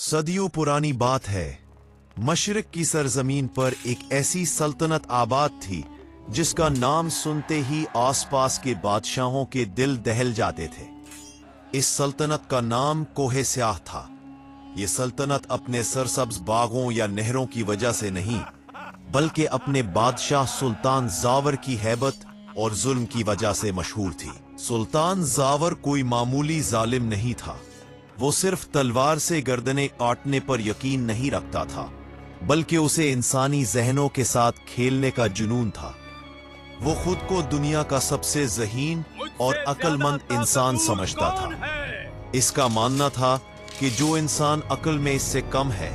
सदियों पुरानी बात है। मशरिक की सरजमीन पर एक ऐसी सल्तनत आबाद थी जिसका नाम सुनते ही आसपास के बादशाहों के दिल दहल जाते थे। इस सल्तनत का नाम कोहे स्याह था। ये सल्तनत अपने सरसब्ज बागों या नहरों की वजह से नहीं, बल्कि अपने बादशाह सुल्तान जावर की हैबत और जुल्म की वजह से मशहूर थी। सुल्तान जावर कोई मामूली जालिम नहीं था। वो सिर्फ तलवार से गर्दनें काटने पर यकीन नहीं रखता था, बल्कि उसे इंसानी जहनों के साथ खेलने का जुनून था। वो खुद को दुनिया का सबसे ज़हीन और अक्लमंद इंसान समझता था। इसका मानना था कि जो इंसान अक्ल में इससे कम है,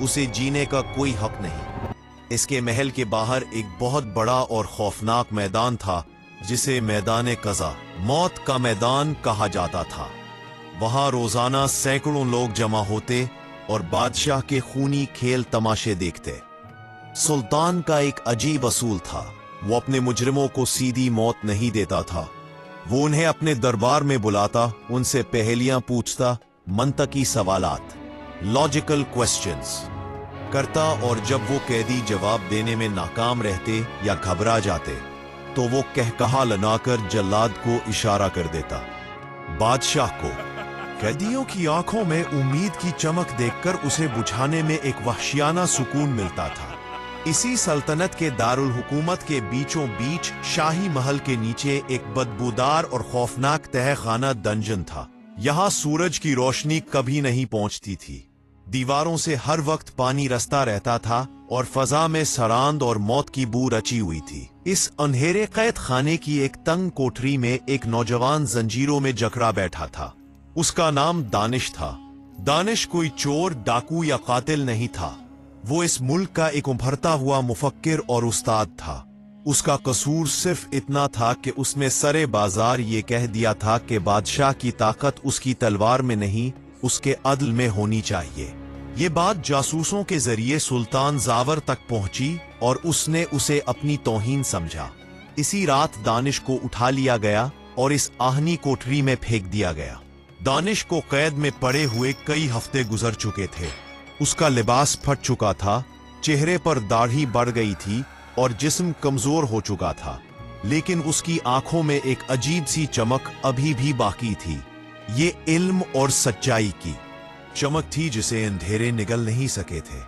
उसे जीने का कोई हक नहीं। इसके महल के बाहर एक बहुत बड़ा और खौफनाक मैदान था, जिसे मैदान कज़ा, मौत का मैदान कहा जाता था। वहां रोजाना सैकड़ों लोग जमा होते और बादशाह के खूनी खेल तमाशे देखते। सुल्तान का एक अजीब असूल था। वो अपने मुजरिमों को सीधी मौत नहीं देता था। वो उन्हें अपने दरबार में बुलाता, उनसे पहेलियां पूछता, मंतकी सवालात, लॉजिकल क्वेश्चंस करता, और जब वो कैदी जवाब देने में नाकाम रहते या घबरा जाते तो वो कहकहा लगाकर जल्लाद को इशारा कर देता। बादशाह को कैदियों की आंखों में उम्मीद की चमक देखकर उसे बुझाने में एक वहशियाना सुकून मिलता था। इसी सल्तनत के दारुल हुकूमत के बीचों बीच शाही महल के नीचे एक बदबूदार और खौफनाक तहखाना डंजन था। यहाँ सूरज की रोशनी कभी नहीं पहुंचती थी। दीवारों से हर वक्त पानी रसता रहता था और फजा में सरांद और मौत की बू रची हुई थी। इस अंधेरे कैद खाने की एक तंग कोठरी में एक नौजवान जंजीरों में जकड़ा बैठा था। उसका नाम दानिश था। दानिश कोई चोर, डाकू या कातिल नहीं था। वो इस मुल्क का एक उभरता हुआ मुफक्किर और उस्ताद था। उसका कसूर सिर्फ इतना था कि उसने सरे बाजार ये कह दिया था कि बादशाह की ताकत उसकी तलवार में नहीं, उसके अदल में होनी चाहिए। ये बात जासूसों के जरिए सुल्तान जावर तक पहुंची और उसने उसे अपनी तौहीन समझा। इसी रात दानिश को उठा लिया गया और इस आहनी कोठरी में फेंक दिया गया। दानिश को कैद में पड़े हुए कई हफ्ते गुजर चुके थे। उसका लिबास फट चुका था, चेहरे पर दाढ़ी बढ़ गई थी और जिस्म कमजोर हो चुका था, लेकिन उसकी आंखों में एक अजीब सी चमक अभी भी बाकी थी। ये इल्म और सच्चाई की चमक थी जिसे अंधेरे निगल नहीं सके थे।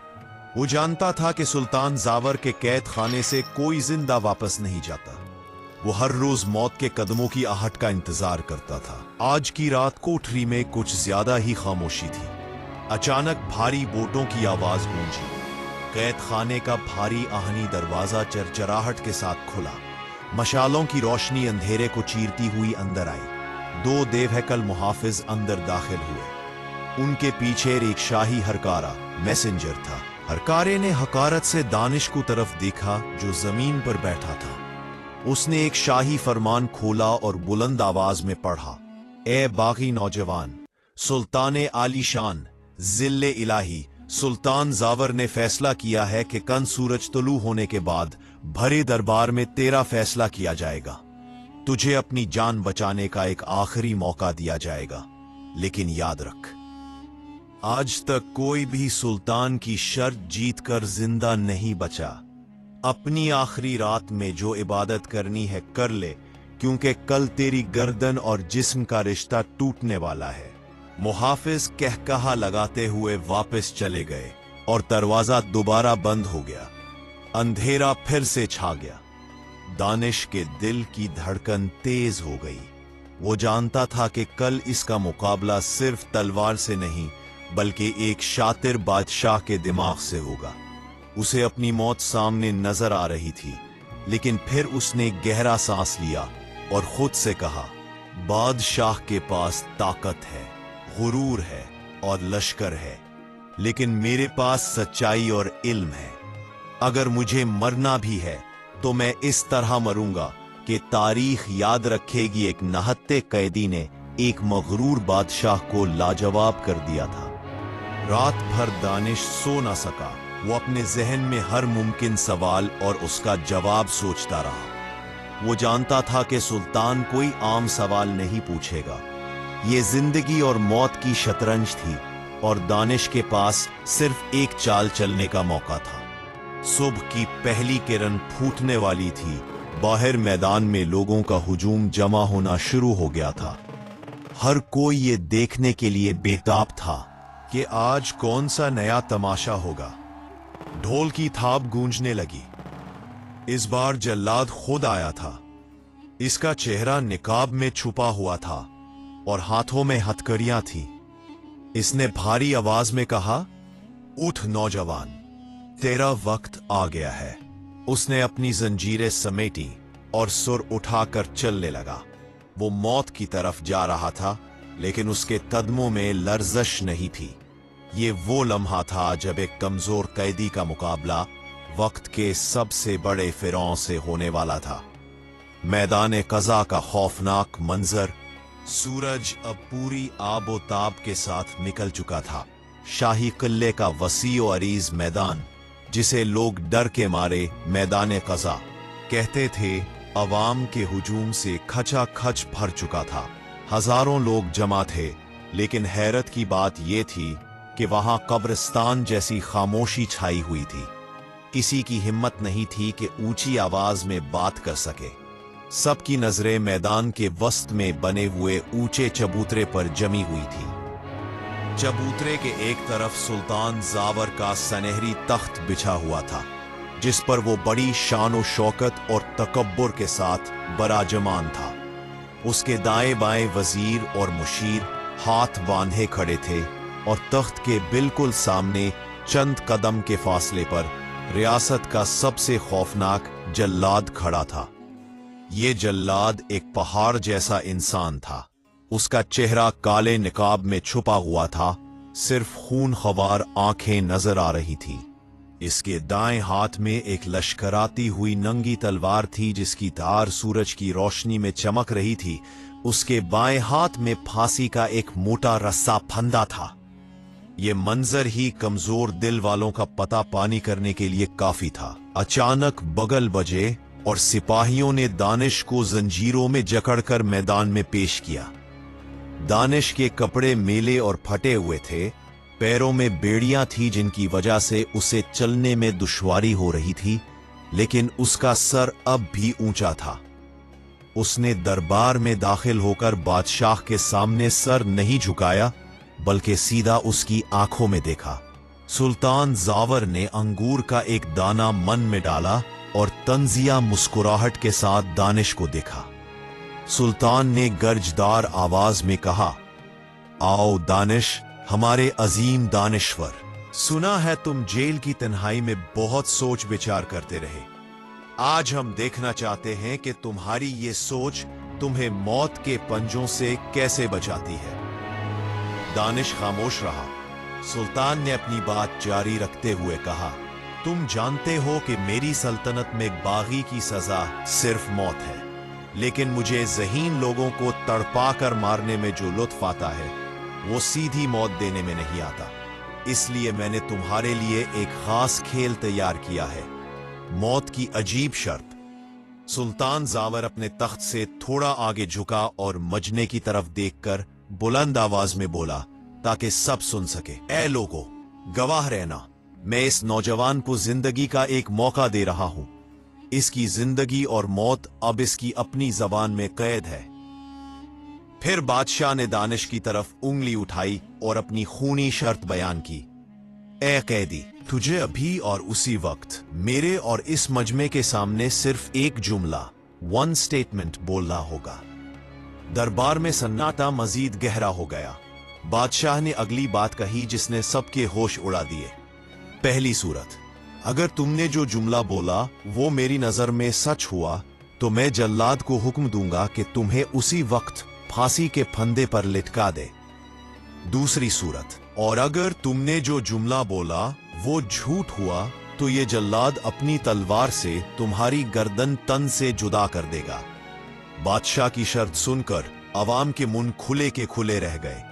वो जानता था कि सुल्तान जावर के कैद खाने से कोई जिंदा वापस नहीं जाता। वो हर रोज मौत के कदमों की आहट का इंतजार करता था। आज की रात कोठरी में कुछ ज्यादा ही खामोशी थी। अचानक भारी बोटों की आवाज गूंजी। कैद खाने का भारी आहनी दरवाजा चरचराहट के साथ खुला। मशालों की रोशनी अंधेरे को चीरती हुई अंदर आई। दो देवहकल मुहाफिज अंदर दाखिल हुए। उनके पीछे एक शाही हरकारा मैसेंजर था। हरकारे ने हकारत से दानिश को तरफ देखा जो जमीन पर बैठा था। उसने एक शाही फरमान खोला और बुलंद आवाज में पढ़ा, ए बागी नौजवान, सुल्तान आलीशान जिल्ले इलाही सुल्तान जावर ने फैसला किया है कि कल सूरज तुलू होने के बाद भरे दरबार में तेरा फैसला किया जाएगा। तुझे अपनी जान बचाने का एक आखिरी मौका दिया जाएगा, लेकिन याद रख, आज तक कोई भी सुल्तान की शर्त जीतकर जिंदा नहीं बचा। अपनी आखिरी रात में जो इबादत करनी है कर ले, क्योंकि कल तेरी गर्दन और जिस्म का रिश्ता टूटने वाला है। मुहाफिज कहकहा लगाते हुए वापस चले गए और दरवाजा दोबारा बंद हो गया। अंधेरा फिर से छा गया। दानिश के दिल की धड़कन तेज हो गई। वो जानता था कि कल इसका मुकाबला सिर्फ तलवार से नहीं, बल्कि एक शातिर बादशाह के दिमाग से होगा। उसे अपनी मौत सामने नजर आ रही थी, लेकिन फिर उसने गहरा सांस लिया और खुद से कहा, बादशाह के पास ताकत है, गुरूर है और लश्कर है, लेकिन मेरे पास सच्चाई और इल्म है। अगर मुझे मरना भी है तो मैं इस तरह मरूंगा कि तारीख याद रखेगी एक नहत्ते कैदी ने एक मगरूर बादशाह को लाजवाब कर दिया था। रात भर दानिश सो न सका। वो अपने जहन में हर मुमकिन सवाल और उसका जवाब सोचता रहा। वो जानता था कि सुल्तान कोई आम सवाल नहीं पूछेगा। ये जिंदगी और मौत की शतरंज थी, और दानिश के पास सिर्फ एक चाल चलने का मौका था। सुबह की पहली किरण फूटने वाली थी। बाहर मैदान में लोगों का हुजूम जमा होना शुरू हो गया था। हर कोई ये देखने के लिए बेताब था कि आज कौन सा नया तमाशा होगा। ढोल की थाप गूंजने लगी। इस बार जल्लाद खुद आया था। इसका चेहरा निकाब में छुपा हुआ था और हाथों में हथकड़ियां थी। इसने भारी आवाज में कहा, उठ नौजवान, तेरा वक्त आ गया है। उसने अपनी जंजीरें समेटी और सुर उठाकर चलने लगा। वो मौत की तरफ जा रहा था, लेकिन उसके कदमों में लर्जश नहीं थी। ये वो लम्हा था जब एक कमजोर कैदी का मुकाबला वक्त के सबसे बड़े फिरौन से होने वाला था। मैदान कज़ा का खौफनाक मंजर। सूरज अब पूरी आबोताब के साथ निकल चुका था। शाही किले का वसी और अरीज मैदान, जिसे लोग डर के मारे मैदान कज़ा कहते थे, अवाम के हुजूम से खचाखच भर चुका था। हजारों लोग जमा थे, लेकिन हैरत की बात यह थी कि वहां कब्रिस्तान जैसी खामोशी छाई हुई थी। किसी की हिम्मत नहीं थी कि ऊंची आवाज में बात कर सके। सबकी नजरें मैदान के वस्त में बने हुए ऊंचे चबूतरे पर जमी हुई थी। चबूतरे के एक तरफ सुल्तान जावर का सनहरी तख्त बिछा हुआ था, जिस पर वो बड़ी शान और शौकत और तकब्बुर के साथ बराजमान था। उसके दाएं बाएं वजीर और मुशीर हाथ बांधे खड़े थे और तख्त के बिल्कुल सामने चंद कदम के फासले पर रियासत का सबसे खौफनाक जल्लाद खड़ा था। ये जल्लाद एक पहाड़ जैसा इंसान था। उसका चेहरा काले निकाब में छुपा हुआ था। सिर्फ खून खवार आंखें नजर आ रही थी। इसके दाएं हाथ में एक लश्कराती हुई नंगी तलवार थी, जिसकी धार सूरज की रोशनी में चमक रही थी। उसके बाएं हाथ में फांसी का एक मोटा रस्सा फंदा था। ये मंजर ही कमजोर दिल वालों का पता पानी करने के लिए काफी था। अचानक बगल बजे और सिपाहियों ने दानिश को जंजीरों में जकड़कर मैदान में पेश किया। दानिश के कपड़े मेले और फटे हुए थे। पैरों में बेड़ियां थी, जिनकी वजह से उसे चलने में दुश्वारी हो रही थी, लेकिन उसका सर अब भी ऊंचा था। उसने दरबार में दाखिल होकर बादशाह के सामने सर नहीं झुकाया, बल्कि सीधा उसकी आंखों में देखा। सुल्तान जावर ने अंगूर का एक दाना मन में डाला और तंजिया मुस्कुराहट के साथ दानिश को देखा। सुल्तान ने गर्जदार आवाज में कहा, आओ दानिश, हमारे अजीम दानिश्वर। सुना है तुम जेल की तन्हाई में बहुत सोच विचार करते रहे। आज हम देखना चाहते हैं कि तुम्हारी ये सोच तुम्हें मौत के पंजों से कैसे बचाती है। दानिश खामोश रहा। सुल्तान ने अपनी बात जारी रखते हुए कहा, तुम जानते हो कि मेरी सल्तनत में बागी की सजा सिर्फ मौत है, लेकिन मुझे ज़हीन लोगों को तड़पा कर मारने में जो लुत्फ आता है, वो सीधी मौत देने में नहीं आता। इसलिए मैंने तुम्हारे लिए एक खास खेल तैयार किया है, मौत की अजीब शर्त। सुल्तान जावर अपने तख्त से थोड़ा आगे झुका और मजने की तरफ देखकर बुलंद आवाज में बोला, ताकि सब सुन सके, ऐ लोगों, गवाह रहना, मैं इस नौजवान को जिंदगी का एक मौका दे रहा हूं। इसकी जिंदगी और मौत अब इसकी अपनी जबान में कैद है। फिर बादशाह ने दानिश की तरफ उंगली उठाई और अपनी खूनी शर्त बयान की, ए कैदी, तुझे अभी और उसी वक्त मेरे और इस मजमे के सामने सिर्फ एक जुमला, वन स्टेटमेंट बोलना होगा। दरबार में सन्नाटा मजीद गहरा हो गया। बादशाह ने अगली बात कही, जिसने सबके होश उड़ा दिए। पहली सूरत, अगर तुमने जो जुमला बोला वो मेरी नजर में सच हुआ, तो मैं जल्लाद को हुक्म दूंगा कि तुम्हें उसी वक्त फांसी के फंदे पर लटका दे। दूसरी सूरत, और अगर तुमने जो जुमला बोला वो झूठ हुआ, तो ये जल्लाद अपनी तलवार से तुम्हारी गर्दन तन से जुदा कर देगा। बादशाह की शर्त सुनकर अवाम के मुंह खुले के खुले रह गए।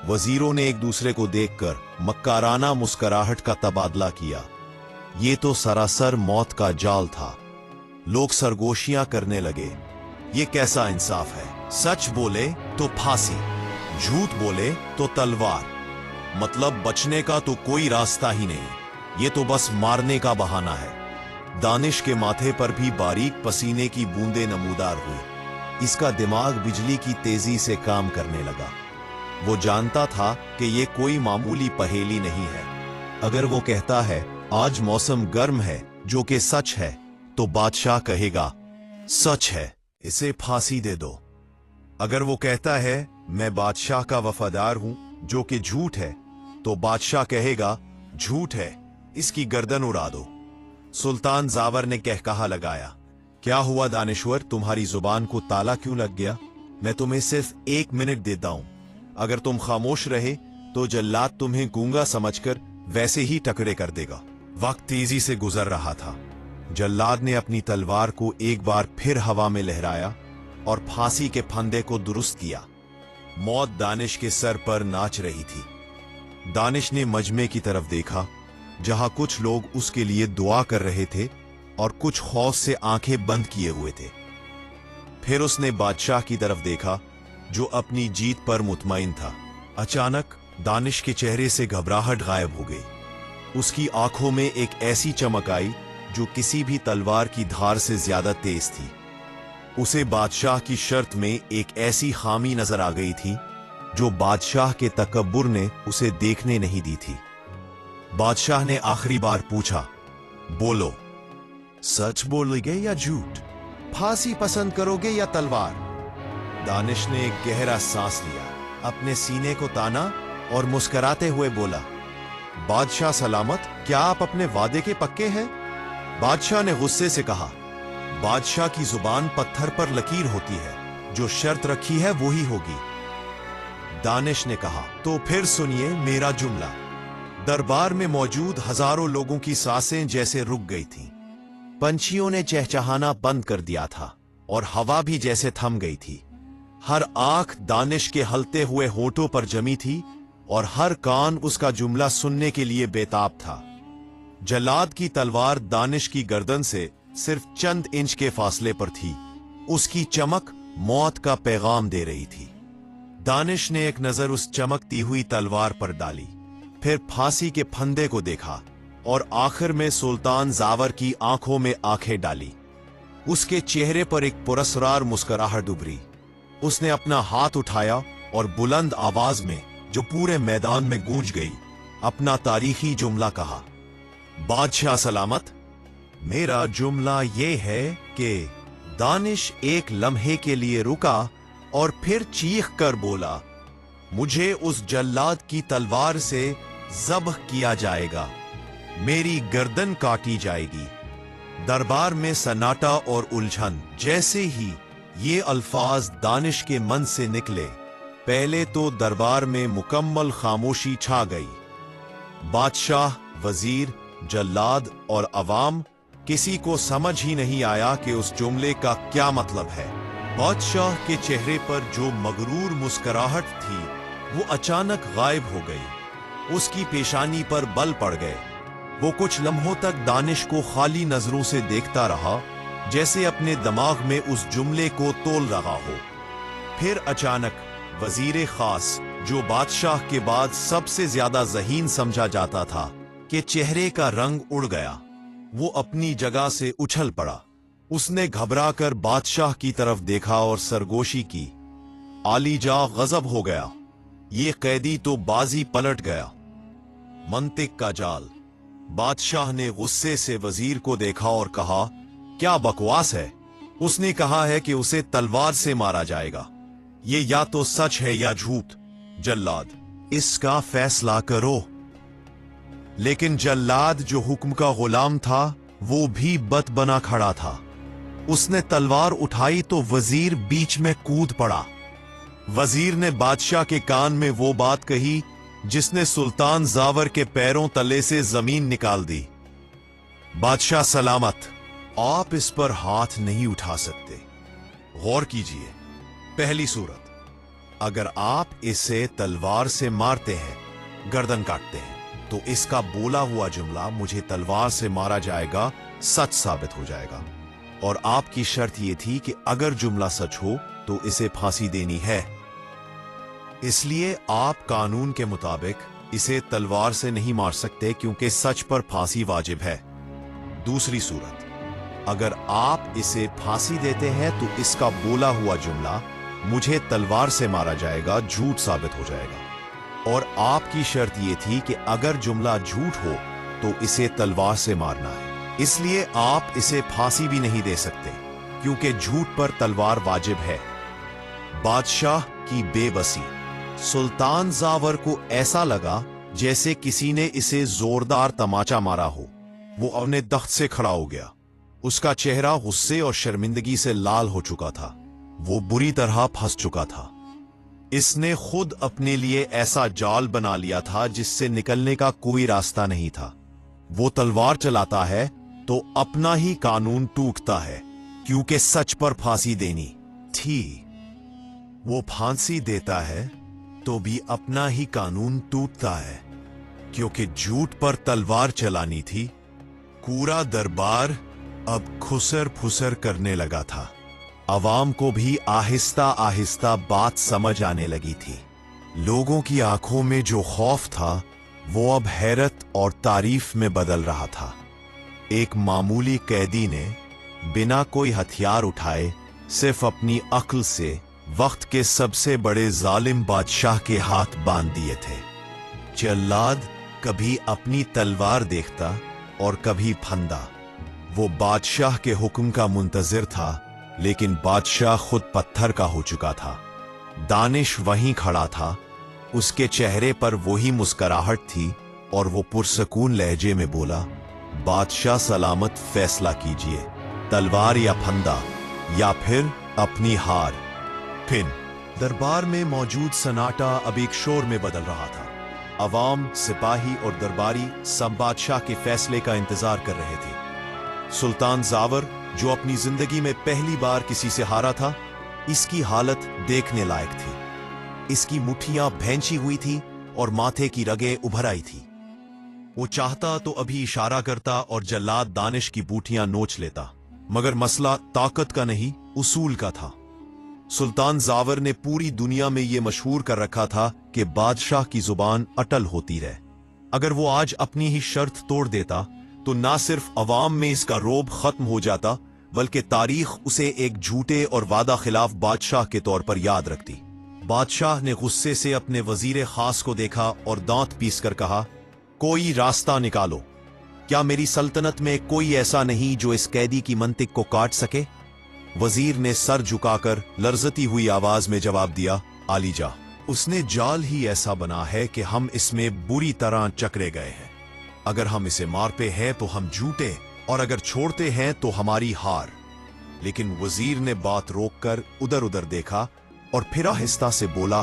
वजीरों ने एक दूसरे को देखकर मक्काराना मुस्कुराहट का तबादला किया। ये तो सरासर मौत का जाल था। लोग सरगोशियां करने लगे, ये कैसा इंसाफ है, सच बोले तो फांसी, झूठ बोले तो तलवार। मतलब बचने का तो कोई रास्ता ही नहीं, ये तो बस मारने का बहाना है। दानिश के माथे पर भी बारीक पसीने की बूंदें नमूदार हुई। इसका दिमाग बिजली की तेजी से काम करने लगा। वो जानता था कि ये कोई मामूली पहेली नहीं है। अगर वो कहता है आज मौसम गर्म है, जो कि सच है, तो बादशाह कहेगा सच है, इसे फांसी दे दो। अगर वो कहता है मैं बादशाह का वफादार हूं, जो कि झूठ है, तो बादशाह कहेगा झूठ है, इसकी गर्दन उड़ा दो। सुल्तान जावर ने कहकहा लगाया, क्या हुआ दानिश्वर, तुम्हारी जुबान को ताला क्यों लग गया? मैं तुम्हें सिर्फ 1 मिनट देता हूं। अगर तुम खामोश रहे तो जल्लाद तुम्हें गूंगा समझकर वैसे ही टुकड़े कर देगा। वक्त तेजी से गुजर रहा था। जल्लाद ने अपनी तलवार को एक बार फिर हवा में लहराया और फांसी के फंदे को दुरुस्त किया। मौत दानिश के सर पर नाच रही थी। दानिश ने मजमे की तरफ देखा, जहां कुछ लोग उसके लिए दुआ कर रहे थे और कुछ खौफ से आंखें बंद किए हुए थे। फिर उसने बादशाह की तरफ देखा, जो अपनी जीत पर मुतमईन था। अचानक दानिश के चेहरे से घबराहट गायब हो गई। उसकी आंखों में एक ऐसी चमक आई जो किसी भी तलवार की धार से ज्यादा तेज थी। उसे बादशाह की शर्त में एक ऐसी खामी नजर आ गई थी जो बादशाह के तकब्बुर ने उसे देखने नहीं दी थी। बादशाह ने आखिरी बार पूछा, बोलो, सच बोलोगे या झूठ? फांसी पसंद करोगे या तलवार? दानिश ने एक गहरा सांस लिया, अपने सीने को ताना और मुस्कुराते हुए बोला, बादशाह सलामत, क्या आप अपने वादे के पक्के हैं? बादशाह ने गुस्से से कहा, बादशाह की जुबान पत्थर पर लकीर होती है, जो शर्त रखी है वो ही होगी। दानिश ने कहा, तो फिर सुनिए मेरा जुमला। दरबार में मौजूद हजारों लोगों की सांसें जैसे रुक गई थीं। पंछियों ने चहचहाना बंद कर दिया था और हवा भी जैसे थम गई थी। हर आंख दानिश के हलते हुए होठों पर जमी थी और हर कान उसका जुमला सुनने के लिए बेताब था। जल्लाद की तलवार दानिश की गर्दन से सिर्फ चंद इंच के फासले पर थी। उसकी चमक मौत का पैगाम दे रही थी। दानिश ने एक नजर उस चमकती हुई तलवार पर डाली, फिर फांसी के फंदे को देखा और आखिर में सुल्तान जावर की आंखों में आंखें डाली। उसके चेहरे पर एक पुरस्कार मुस्कुराहट उभरी। उसने अपना हाथ उठाया और बुलंद आवाज में, जो पूरे मैदान में गूंज गई, अपना तारीखी जुमला कहा, बादशाह सलामत, मेरा जुमला ये है कि दानिश एक लम्हे के लिए रुका और फिर चीख कर बोला, मुझे उस जल्लाद की तलवार से ज़ब्ह किया जाएगा, मेरी गर्दन काटी जाएगी। दरबार में सन्नाटा और उलझन। जैसे ही ये अल्फाज दानिश के मन से निकले, पहले तो दरबार में मुकम्मल खामोशी छा गई। बादशाह, वजीर, जल्लाद और अवाम, किसी को समझ ही नहीं आया कि उस जुमले का क्या मतलब है। बादशाह के चेहरे पर जो मगरूर मुस्कुराहट थी, वो अचानक गायब हो गई। उसकी पेशानी पर बल पड़ गए। वो कुछ लम्हों तक दानिश को खाली नजरों से देखता रहा, जैसे अपने दिमाग में उस जुमले को तोल रहा हो। फिर अचानक वजीर खास, जो बादशाह के बाद सबसे ज्यादा ज़हीन समझा जाता था, के चेहरे का रंग उड़ गया। वो अपनी जगह से उछल पड़ा। उसने घबराकर बादशाह की तरफ देखा और सरगोशी की। आलीजा गजब हो गया, ये कैदी तो बाजी पलट गया। मंतिक का जाल। बादशाह ने गुस्से से वजीर को देखा और कहा, क्या बकवास है? उसने कहा है कि उसे तलवार से मारा जाएगा। ये या तो सच है या झूठ। जल्लाद, इसका फैसला करो। लेकिन जल्लाद, जो हुक्म का गुलाम था, वो भी बत बना खड़ा था। उसने तलवार उठाई तो वजीर बीच में कूद पड़ा। वजीर ने बादशाह के कान में वो बात कही जिसने सुल्तान जावर के पैरों तले से जमीन निकाल दी। बादशाह सलामत, आप इस पर हाथ नहीं उठा सकते। गौर कीजिए, पहली सूरत, अगर आप इसे तलवार से मारते हैं, गर्दन काटते हैं, तो इसका बोला हुआ जुमला, मुझे तलवार से मारा जाएगा, सच साबित हो जाएगा। और आपकी शर्त यह थी कि अगर जुमला सच हो तो इसे फांसी देनी है। इसलिए आप कानून के मुताबिक इसे तलवार से नहीं मार सकते क्योंकि सच पर फांसी वाजिब है। दूसरी सूरत, अगर आप इसे फांसी देते हैं तो इसका बोला हुआ जुमला मुझे तलवार से मारा जाएगा झूठ साबित हो जाएगा। और आपकी शर्त ये थी कि अगर जुमला झूठ हो तो इसे तलवार से मारना है, इसलिए आप इसे फांसी भी नहीं दे सकते क्योंकि झूठ पर तलवार वाजिब है। बादशाह की बेबसी। सुल्तान जावर को ऐसा लगा जैसे किसी ने इसे जोरदार तमाचा मारा हो। वो अपने तख्त से खड़ा हो गया। उसका चेहरा गुस्से और शर्मिंदगी से लाल हो चुका था। वो बुरी तरह फंस चुका था। इसने खुद अपने लिए ऐसा जाल बना लिया था जिससे निकलने का कोई रास्ता नहीं था। वो तलवार चलाता है तो अपना ही कानून टूटता है क्योंकि सच पर फांसी देनी थी। वो फांसी देता है तो भी अपना ही कानून टूटता है क्योंकि झूठ पर तलवार चलानी थी। पूरा दरबार अब खुसर फुसर करने लगा था। अवाम को भी आहिस्ता आहिस्ता बात समझ आने लगी थी। लोगों की आंखों में जो खौफ था वो अब हैरत और तारीफ में बदल रहा था। एक मामूली कैदी ने बिना कोई हथियार उठाए सिर्फ अपनी अक्ल से वक्त के सबसे बड़े जालिम बादशाह के हाथ बांध दिए थे। जल्लाद कभी अपनी तलवार देखता और कभी फंदा। वो बादशाह के हुक्म का मुंतजिर था, लेकिन बादशाह खुद पत्थर का हो चुका था। दानिश वहीं खड़ा था। उसके चेहरे पर वही मुस्कुराहट थी और वो पुरसकून लहजे में बोला, बादशाह सलामत, फैसला कीजिए, तलवार या फंदा या फिर अपनी हार। फिर दरबार में मौजूद सन्नाटा अब एक शोर में बदल रहा था। अवाम, सिपाही और दरबारी सब बादशाह के फैसले का इंतजार कर रहे थे। सुल्तान जावर, जो अपनी जिंदगी में पहली बार किसी से हारा था, इसकी हालत देखने लायक थी। इसकी मुट्ठियां भैंची हुई थी और माथे की रगें उभर आई थी। वो चाहता तो अभी इशारा करता और जल्लाद दानिश की बूटियां नोच लेता, मगर मसला ताकत का नहीं, उसूल का था। सुल्तान जावर ने पूरी दुनिया में यह मशहूर कर रखा था कि बादशाह की जुबान अटल होती रहे। अगर वो आज अपनी ही शर्त तोड़ देता तो ना सिर्फ अवाम में इसका रोब खत्म हो जाता, बल्कि तारीख उसे एक झूठे और वादा खिलाफ बादशाह के तौर पर याद रखती। बादशाह ने गुस्से से अपने वजीर खास को देखा और दांत पीस कर कहा, कोई रास्ता निकालो। क्या मेरी सल्तनत में कोई ऐसा नहीं जो इस कैदी की मंतिक को काट सके? वजीर ने सर झुकाकर लर्जती हुई आवाज में जवाब दिया, आलीजा, उसने जाल ही ऐसा बना है कि हम इसमें बुरी तरह चकरे गए हैं। अगर हम इसे मारते हैं तो हम झूठे और अगर छोड़ते हैं तो हमारी हार। लेकिन वजीर ने बात रोककर उधर उधर देखा और फिर आहिस्ता से बोला,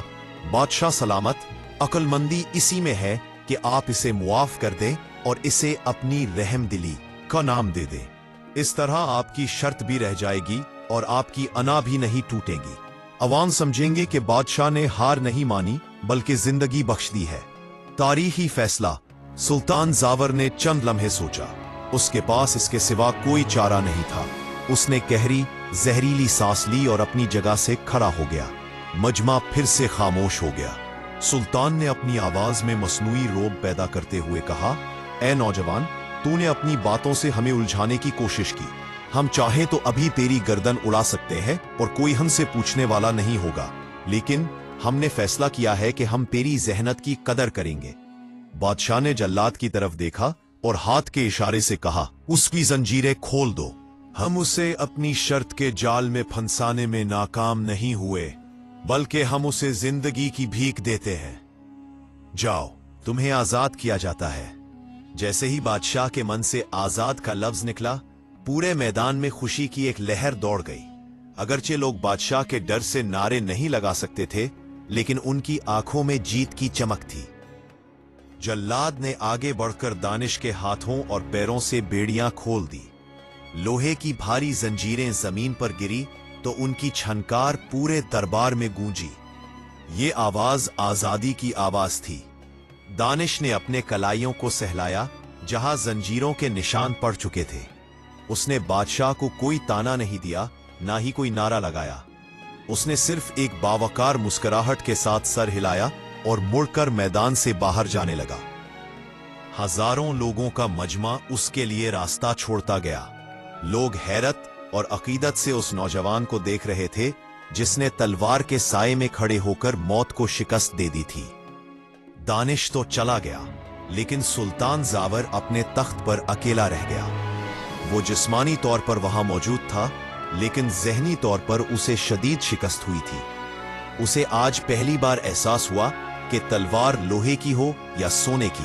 बादशाह सलामत, अक्लमंदी इसी में है कि आप इसे मुआफ कर दें और इसे अपनी रहमदिली का नाम दे दें। इस तरह आपकी शर्त भी रह जाएगी और आपकी अना भी नहीं टूटेगी। अवाम समझेंगे कि बादशाह ने हार नहीं मानी बल्कि जिंदगी बख्श दी है। तारीखी फैसला। सुल्तान जावर ने चंद लम्हे सोचा। उसके पास इसके सिवा कोई चारा नहीं था। उसने गहरी जहरीली सांस ली और अपनी जगह से खड़ा हो गया। मजमा फिर से खामोश हो गया। सुल्तान ने अपनी आवाज में मसनूई रोब पैदा करते हुए कहा, ए नौजवान, तूने अपनी बातों से हमें उलझाने की कोशिश की। हम चाहें तो अभी तेरी गर्दन उड़ा सकते हैं और कोई हमसे पूछने वाला नहीं होगा, लेकिन हमने फैसला किया है कि हम तेरी जहनत की कदर करेंगे। बादशाह ने जल्लाद की तरफ देखा और हाथ के इशारे से कहा, उसकी जंजीरें खोल दो। हम उसे अपनी शर्त के जाल में फंसाने में नाकाम नहीं हुए, बल्कि हम उसे जिंदगी की भीख देते हैं। जाओ, तुम्हें आजाद किया जाता है। जैसे ही बादशाह के मन से आजाद का लफ्ज निकला, पूरे मैदान में खुशी की एक लहर दौड़ गई। अगरचे लोग बादशाह के डर से नारे नहीं लगा सकते थे, लेकिन उनकी आंखों में जीत की चमक थी। जल्लाद ने आगे बढ़कर दानिश के हाथों और पैरों से बेड़ियां खोल दी। लोहे की भारी जंजीरें जमीन पर गिरी तो उनकी छनकार पूरे दरबार में गूंजी। ये आवाज आजादी की आवाज थी। दानिश ने अपने कलाइयों को सहलाया जहां जंजीरों के निशान पड़ चुके थे। उसने बादशाह को कोई ताना नहीं दिया, ना ही कोई नारा लगाया। उसने सिर्फ एक बावकार मुस्कुराहट के साथ सर हिलाया और मुड़कर मैदान से बाहर जाने लगा। हजारों लोगों का मजमा उसके लिए रास्ता छोड़ता गया। लोग हैरत और अकीदत से उस नौजवान को देख रहे थे जिसने तलवार के साए में खड़े होकर मौत को शिकस्त दे दी थी। दानिश तो चला गया, लेकिन सुल्तान जावर अपने तख्त पर अकेला रह गया। वो जिस्मानी तौर पर वहां मौजूद था, लेकिन ज़हनी तौर पर उसे शदीद शिकस्त हुई थी। उसे आज पहली बार एहसास हुआ कि तलवार लोहे की हो या सोने की,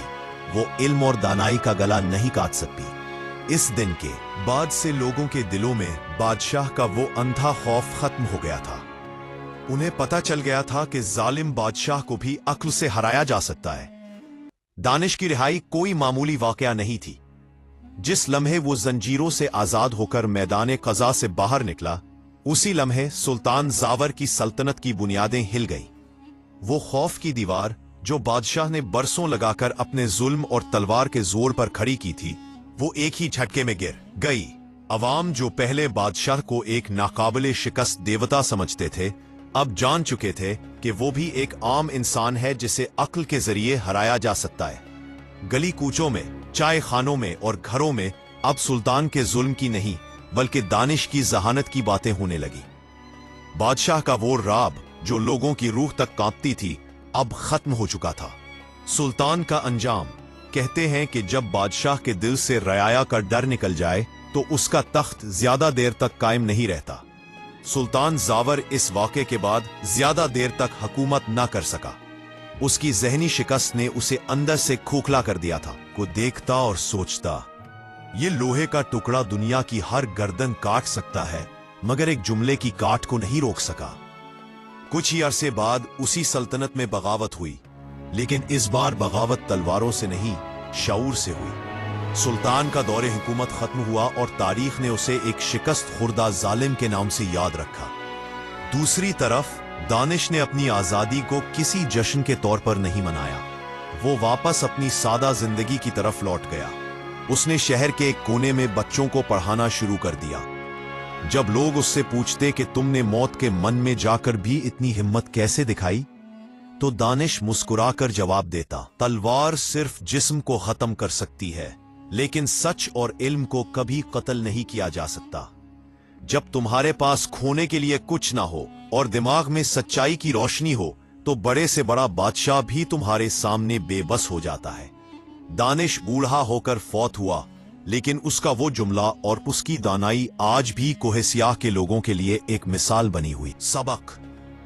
वो इल्म और दानाई का गला नहीं काट सकती। इस दिन के बाद से लोगों के दिलों में बादशाह का वो अंधा खौफ खत्म हो गया था। उन्हें पता चल गया था कि जालिम बादशाह को भी अक्ल से हराया जा सकता है। दानिश की रिहाई कोई मामूली वाकया नहीं थी। जिस लम्हे वो जंजीरों से आजाद होकर मैदान क़ज़ा से बाहर निकला, उसी लम्हे सुल्तान जावर की सल्तनत की बुनियादें हिल गईं। वो खौफ की दीवार जो बादशाह ने बरसों लगाकर अपने जुल्म और तलवार के जोर पर खड़ी की थी, वो एक ही झटके में गिर गई। अवाम जो पहले बादशाह को एक नाकाबिले शिकस्त देवता समझते थे, अब जान चुके थे कि वो भी एक आम इंसान है जिसे अक्ल के जरिए हराया जा सकता है। गली कूचों में, चाय खानों में और घरों में अब सुल्तान के जुल्म की नहीं, बल्कि दानिश की जहानत की बातें होने लगी। बादशाह का वो राब जो लोगों की रूह तक कांपती थी, अब खत्म हो चुका था। सुल्तान का अंजाम, कहते हैं कि जब बादशाह के दिल से रयाया का डर निकल जाए तो उसका तख्त ज्यादा देर तक कायम नहीं रहता। सुल्तान जावर इस वाक़े के बाद ज्यादा देर तक हुकूमत न कर सका। उसकी जहनी शिकस्त ने उसे अंदर से खोखला कर दिया था। को देखता और सोचता, ये लोहे का टुकड़ा दुनिया की हर गर्दन काट सकता है, मगर एक जुमले की काट को नहीं रोक सका। कुछ ही अरसे बाद उसी सल्तनत में बगावत हुई, लेकिन इस बार बगावत तलवारों से नहीं, शऊर से हुई। सुल्तान का दौरे हुकूमत खत्म हुआ और तारीख ने उसे एक शिकस्त खुर्दा जालिम के नाम से याद रखा। दूसरी तरफ दानिश ने अपनी आजादी को किसी जश्न के तौर पर नहीं मनाया। वो वापस अपनी सादा जिंदगी की तरफ लौट गया। उसने शहर के एक कोने में बच्चों को पढ़ाना शुरू कर दिया। जब लोग उससे पूछते कि तुमने मौत के मन में जाकर भी इतनी हिम्मत कैसे दिखाई, तो दानिश मुस्कुराकर जवाब देता, तलवार सिर्फ जिस्म को खत्म कर सकती है, लेकिन सच और इल्म को कभी कत्ल नहीं किया जा सकता। जब तुम्हारे पास खोने के लिए कुछ ना हो और दिमाग में सच्चाई की रोशनी हो, तो बड़े से बड़ा बादशाह भी तुम्हारे सामने बेबस हो जाता है। दानिश बूढ़ा होकर फौत हुआ, लेकिन उसका वो जुमला और उसकी दानाई आज भी कोहे सियाह के लोगों के लिए एक मिसाल बनी हुई। सबक,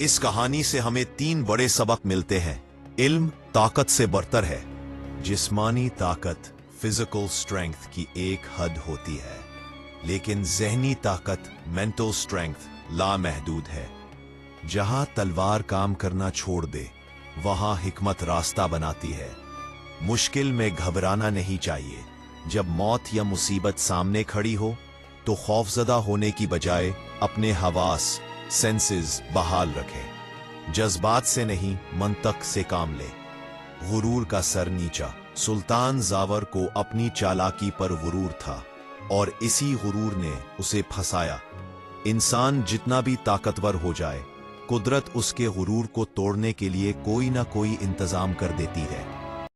इस कहानी से हमें 3 बड़े सबक मिलते हैं। इल्म ताकत से बरतर है। जिस्मानी ताकत, फिजिकल स्ट्रेंथ की एक हद होती है, लेकिन ज़हनी ताकत, मेंटल स्ट्रेंथ, लामहदूद है। जहां तलवार काम करना छोड़ दे, वहां हिकमत रास्ता बनाती है। मुश्किल में घबराना नहीं चाहिए। जब मौत या मुसीबत सामने खड़ी हो, तो खौफजदा होने की बजाय अपने हवास, सेंसेस बहाल रखें। जज्बात से नहीं, मंतक से काम ले। गुरूर का सर नीचा। सुल्तान जावर को अपनी चालाकी पर गुरूर था, और इसी गुरूर ने उसे फंसाया। इंसान जितना भी ताकतवर हो जाए, कुदरत उसके गुरूर को तोड़ने के लिए कोई ना कोई इंतजाम कर देती है।